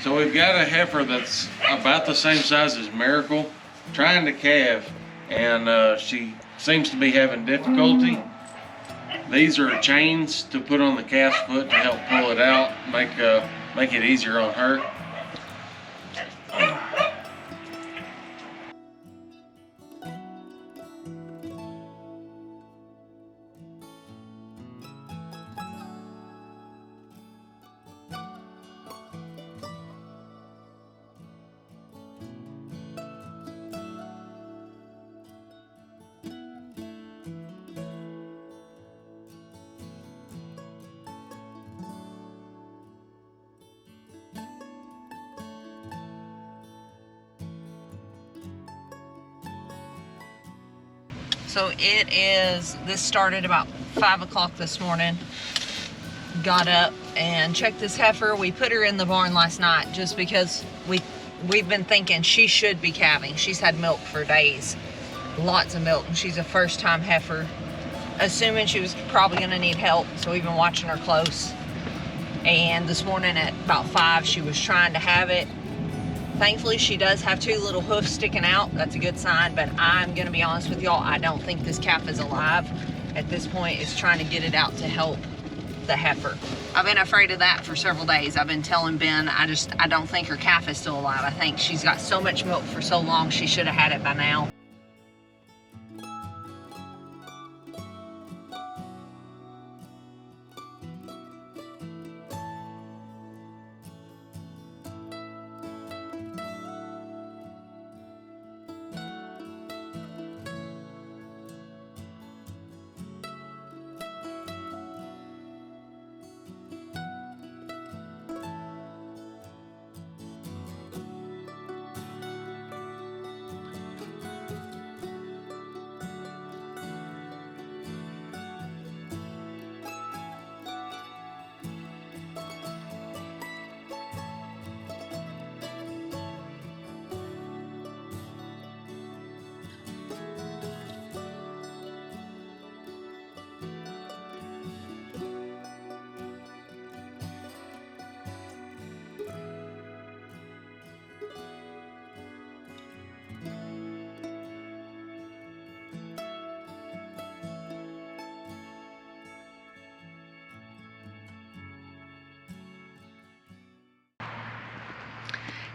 So we've got a heifer that's about the same size as Miracle, trying to calve, and she seems to be having difficulty. These are chains to put on the calf's foot to help pull it out, make it easier on her. So this started about 5 o'clock this morning. Got up and checked this heifer. We put her in the barn last night just because we've been thinking she should be calving. She's had milk for days, lots of milk, and she's a first-time heifer. Assuming she was probably gonna need help, so we've been watching her close. And this morning at about 5, she was trying to have it. Thankfully, she does have 2 little hoofs sticking out. That's a good sign, but I'm gonna be honest with y'all, I don't think this calf is alive. At this point, it's trying to get it out to help the heifer. I've been afraid of that for several days. I've been telling Ben, I don't think her calf is still alive. I think she's got so much milk for so long, she should have had it by now.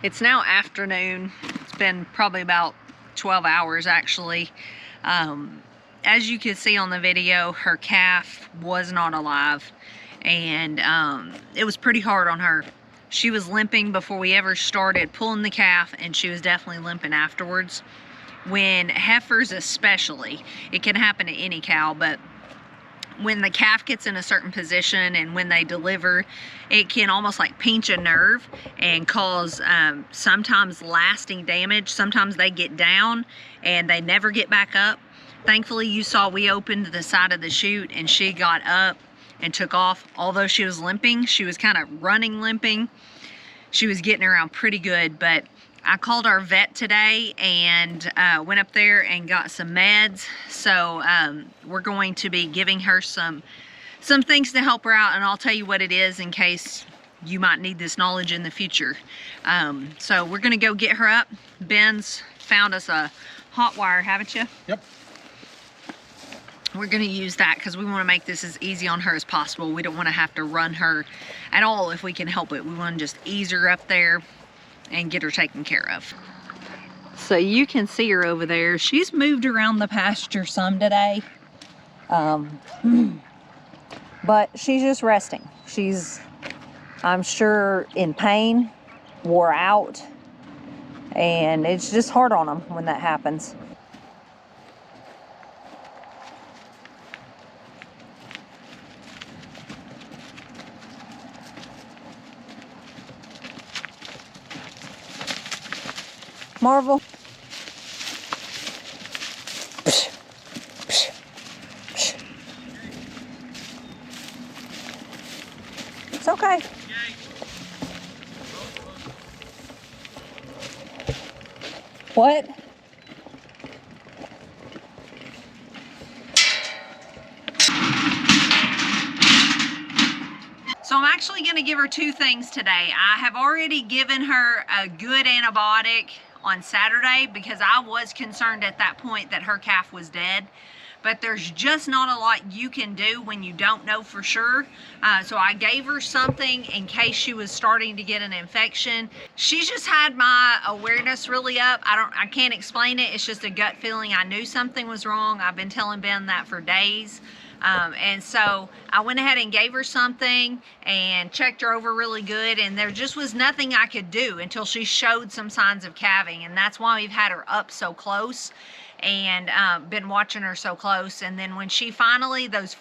It's now afternoon. It's been probably about 12 hours actually. As you can see on the video, her calf was not alive, and it was pretty hard on her. She was limping before we ever started pulling the calf, and she was definitely limping afterwards. When heifers especially, it can happen to any cow, but when the calf gets in a certain position and when they deliver, it can almost like pinch a nerve and cause sometimes lasting damage. Sometimes they get down and they never get back up. Thankfully, you saw we opened the side of the chute and she got up and took off. Although she was limping, she was kind of running limping. She was getting around pretty good, but I called our vet today and went up there and got some meds. So we're going to be giving her some things to help her out, and I'll tell you what it is in case you might need this knowledge in the future. So we're gonna go get her up. Ben's found us a hot wire, haven't you? Yep. We're gonna use that because we want to make this as easy on her as possible. We don't want to have to run her at all if we can help it. We want to just ease her up there and get her taken care of. So you can see her over there. She's moved around the pasture some today. But she's just resting. She's, I'm sure, in pain, wore out, and it's just hard on them when that happens. Marvel. It's okay. What? So I'm actually going going to give her two things today. I have already given her a good antibiotic on Saturday because I was concerned at that point that her calf was dead. But there's just not a lot you can do when you don't know for sure. So I gave her something in case she was starting to get an infection. She's just had my awareness really up. I can't explain it. It's just a gut feeling. I knew something was wrong. I've been telling Ben that for days. And so I went ahead and gave her something and checked her over really good, and there just was nothing I could do until she showed some signs of calving, and that's why we've had her up so close and been watching her so close. And then when she finally, those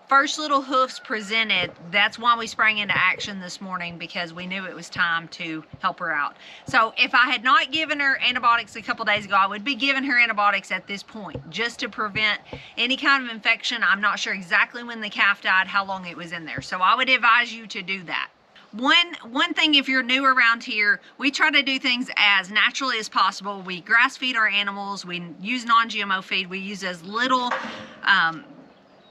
first little hoofs presented, that's why we sprang into action this morning, because we knew it was time to help her out. So if I had not given her antibiotics a couple days ago, I would be giving her antibiotics at this point just to prevent any kind of infection. I'm not sure exactly when the calf died, how long it was in there. So I would advise you to do that. One thing, if you're new around here, we try to do things as naturally as possible. We grass feed our animals. We use non-GMO feed. We use as little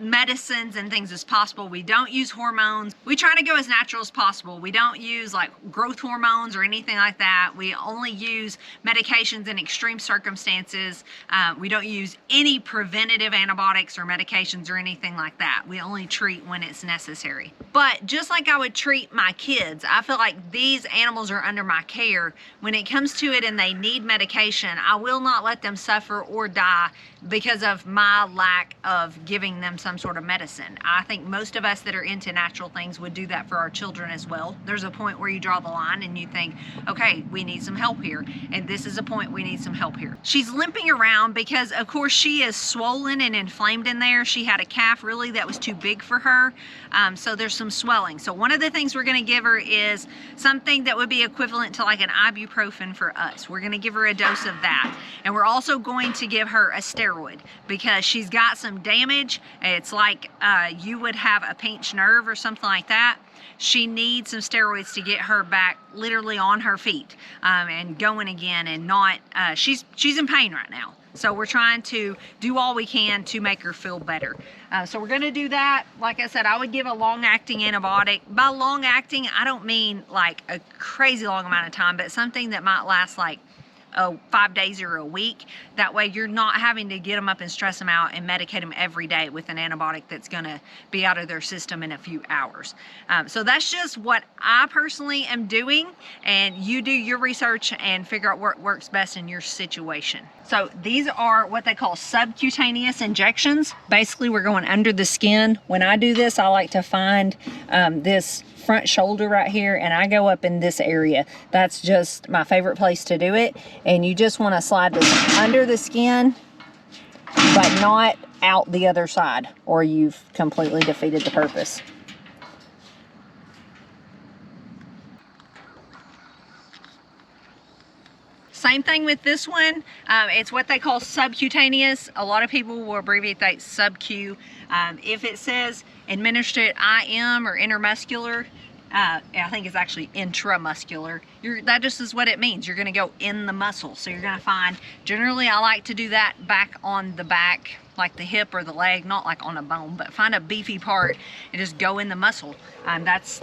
medicines and things as possible. We don't use hormones. We try to go as natural as possible. We don't use like growth hormones or anything like that. We only use medications in extreme circumstances. We don't use any preventative antibiotics or medications or anything like that. We only treat when it's necessary. But just like I would treat my kids, I feel like these animals are under my care. When it comes to it and they need medication, I will not let them suffer or die because of my lack of giving them some sort of medicine. I think most of us that are into natural things would do that for our children as well. There's a point where you draw the line and you think, okay, we need some help here. And this is a point we need some help here. She's limping around because of course she is swollen and inflamed in there. She had a calf really that was too big for her. So there's some swelling. So one of the things we're gonna give her is something that would be equivalent to like an ibuprofen for us. We're gonna give her a dose of that. And we're also going to give her a steroid because she's got some damage. It's like you would have a pinched nerve or something like that. She needs some steroids to get her back literally on her feet and going again, and not, she's in pain right now. So we're trying to do all we can to make her feel better. So we're gonna do that. Like I said, I would give a long-acting antibiotic. By long-acting, I don't mean like a crazy long amount of time, but something that might last like 5 days or a week. That way you're not having to get them up and stress them out and medicate them every day with an antibiotic that's gonna be out of their system in a few hours. So that's just what I personally am doing, and you do your research and figure out what works best in your situation. So these are what they call subcutaneous injections. Basically, we're going under the skin. When I do this, I like to find this front shoulder right here, and I go up in this area. That's just my favorite place to do it. And you just want to slide this under the skin, but not out the other side, or you've completely defeated the purpose. Same thing with this one. It's what they call subcutaneous. A lot of people will abbreviate that sub-Q. If it says administered IM or intermuscular, I think it's actually intramuscular. That just is what it means. You're gonna go in the muscle. So you're gonna find, generally I like to do that back on the back, like the hip or the leg, not like on a bone, but find a beefy part and just go in the muscle. That's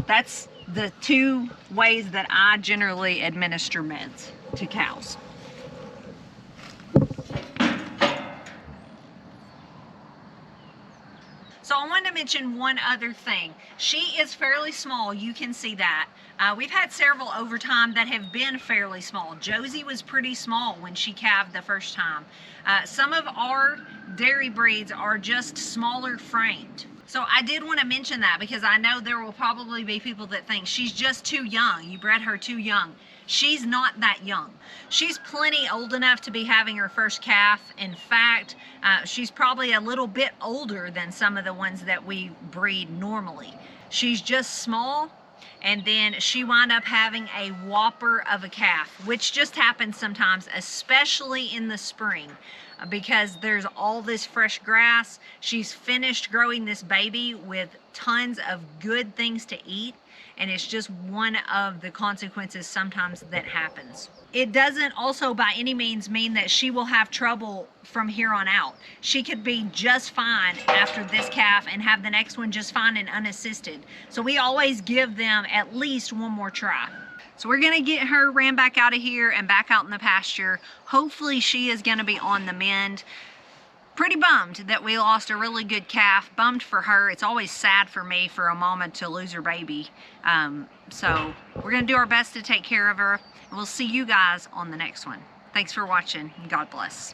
the two ways that I generally administer meds to cows. So I wanted to mention one other thing. She is fairly small, you can see that. We've had several over time that have been fairly small. Josie was pretty small when she calved the first time. Some of our dairy breeds are just smaller framed. So I did want to mention that because I know there will probably be people that think she's just too young. You bred her too young. She's not that young. She's plenty old enough to be having her first calf. In fact, she's probably a little bit older than some of the ones that we breed normally. She's just small, and then she wound up having a whopper of a calf, which just happens sometimes, especially in the spring, because there's all this fresh grass. She's finished growing this baby with tons of good things to eat, and it's just one of the consequences sometimes that happens. It doesn't also by any means mean that she will have trouble from here on out. She could be just fine after this calf and have the next one just fine and unassisted. So we always give them at least one more try. So we're gonna get her ran back out of here and back out in the pasture. Hopefully she is gonna be on the mend. Pretty bummed that we lost a really good calf. Bummed for her. It's always sad for me for a mama to lose her baby. So we're gonna do our best to take care of her. And we'll see you guys on the next one. Thanks for watching, and God bless.